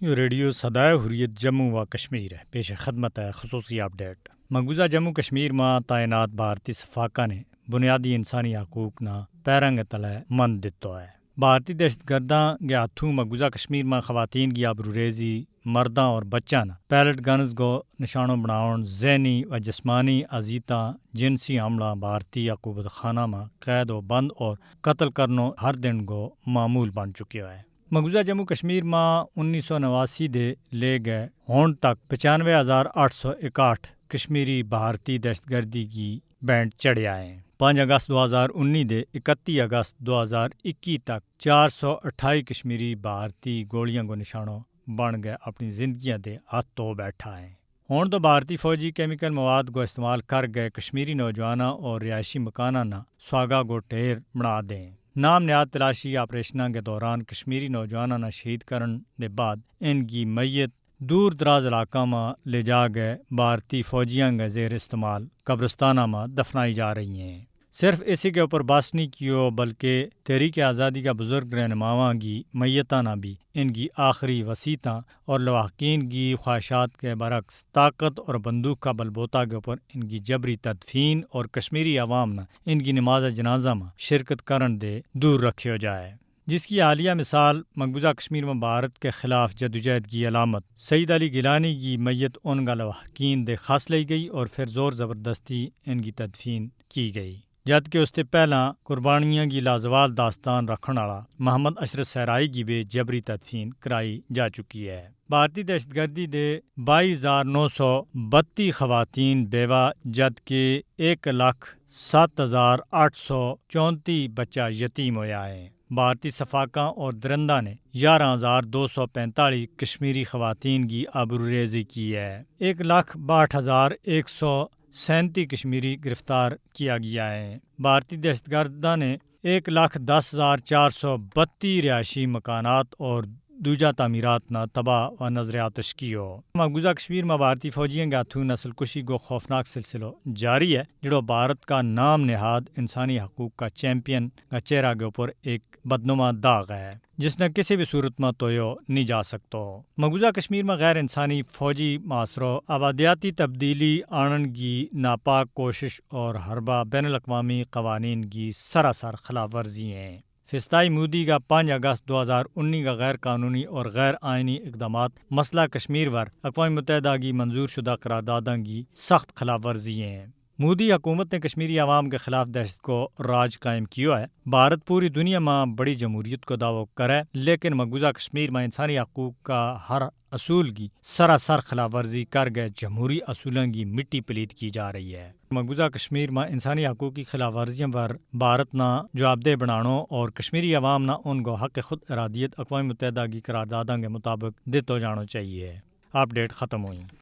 یہ ریڈیو صدائے حریت جموں و کشمیر ہے، پیش خدمت ہے خصوصی اپڈیٹ۔ مقبوضہ جموں کشمیر میں تعینات بھارتی صفاقہ نے بنیادی انسانی حقوق نہ پیرنگ تلے من دتو ہے۔ بھارتی دہشت گرداں کے ہاتھوں مقبوضہ کشمیر میں خواتین کی آبروریزی، مرداں اور بچاں نہ پیلٹ گنز کو نشانوں بناؤن، ذہنی و جسمانی اذیتاں، جنسی حملہ، بھارتی حکومت خانہ میں قید و بند اور قتل کرنو ہر دن کو معمول بن چکے ہے۔ مقبوضہ جموں کشمیر میں 1989 دے لے گئے ہون تک 95,861 کشمیری بھارتی دہشت گردی کی بینڈ چڑھیا ہیں۔ 5 اگست 2019 دے 31 اگست 2021 تک 428 کشمیری بھارتی گولیاں کو نشانوں بن گئے اپنی زندگیاں دے ہاتھ تو بیٹھا ہے۔ ہون تو بھارتی فوجی کیمیکل مواد کو استعمال کر گئے کشمیری نوجوانوں اور رہائشی مکانہ نہ سواگا کو ٹھیر بنا دیں۔ نام نہاد تلاشی آپریشنوں کے دوران کشمیری نوجوانوں نے شہید کرن دے بعد ان کی میت دور دراز علاقہ میں لے جا گئے بھارتی فوجیاں کے زیر استعمال قبرستانہ میں دفنائی جا رہی ہیں۔ صرف اسی کے اوپر بس نہیں کیو بلکہ تحریک آزادی کا بزرگ رہنماواں کی میتانہ بھی ان کی آخری وصیتاں اور لواحقین کی خواہشات کے برعکس طاقت اور بندوق کا بلبوتا کے اوپر ان کی جبری تدفین اور کشمیری عوام نہ ان کی نماز جنازہ میں شرکت کرن دے دور رکھیو جائے، جس کی حالیہ مثال مقبوضہ کشمیر میں بھارت کے خلاف جدوجہد کی علامت سعید علی گیلانی کی میت ان کا لواحقین دے خاص لی گئی اور پھر زور زبردستی ان کی تدفین کی گئی، جبکہ اس سے پہلا قربانیاں کی لازوال داستان رکھنے والا محمد اشرف صحرائی کی بھی جبری تدفین کرائی جا چکی ہے۔ بھارتی دہشت گردی دے 22,932 خواتین بیوہ جبکہ 1,07,834 بچہ یتیم ہویا ہے۔ بھارتی صفاقہ اور درندہ نے 11,245 کشمیری خواتین کی آبروریزی کی ہے۔ 1,62,137 کشمیری گرفتار کیا گیا ہے۔ بھارتی دہشت گردوں نے 1,10,432 رہائشی مکانات اور دوجا تعمیرات نہ تباہ و نظر آتش کیو۔ مقبوضہ کشمیر میں بھارتی فوجیوں کے ہاتھوں نسل کشی کو خوفناک سلسلہ جاری ہے، جڑو بھارت کا نام نہاد انسانی حقوق کا چیمپئن کا چہرہ کے اوپر ایک بدنما داغ ہے جس نے کسی بھی صورت میں تویو نہیں جا سکتا۔ مقبوضہ کشمیر میں غیر انسانی فوجی معاشروں، آبادیاتی تبدیلی آنن کی ناپاک کوشش اور حربہ بین الاقوامی قوانین کی سراسر خلاف ورزی ہیں۔ فضائی مودی کا 5 اگست 2019 کا غیر قانونی اور غیر آئینی اقدامات مسئلہ کشمیر پر اقوام متحدہ کی منظور شدہ قراردادوں کی سخت خلاف ورزی ہیں۔ مودی حکومت نے کشمیری عوام کے خلاف دہشت کو راج قائم کیا ہے۔ بھارت پوری دنیا میں بڑی جمہوریت کو دعویٰ کرے لیکن مقبوضہ کشمیر میں انسانی حقوق کا ہر اصول کی سراسر خلاف ورزی کر گئے جمہوری اصولوں کی مٹی پلید کی جا رہی ہے۔ مقبوضہ کشمیر میں انسانی حقوق کی خلاف ورزیوں پر بھارت نہ جوابدہ بنانا اور کشمیری عوام نہ ان کو حق خود ارادیت اقوام متحدہ کی قراردادوں کے مطابق دیتو جانا چاہیے۔ اپڈیٹ ختم ہوئی۔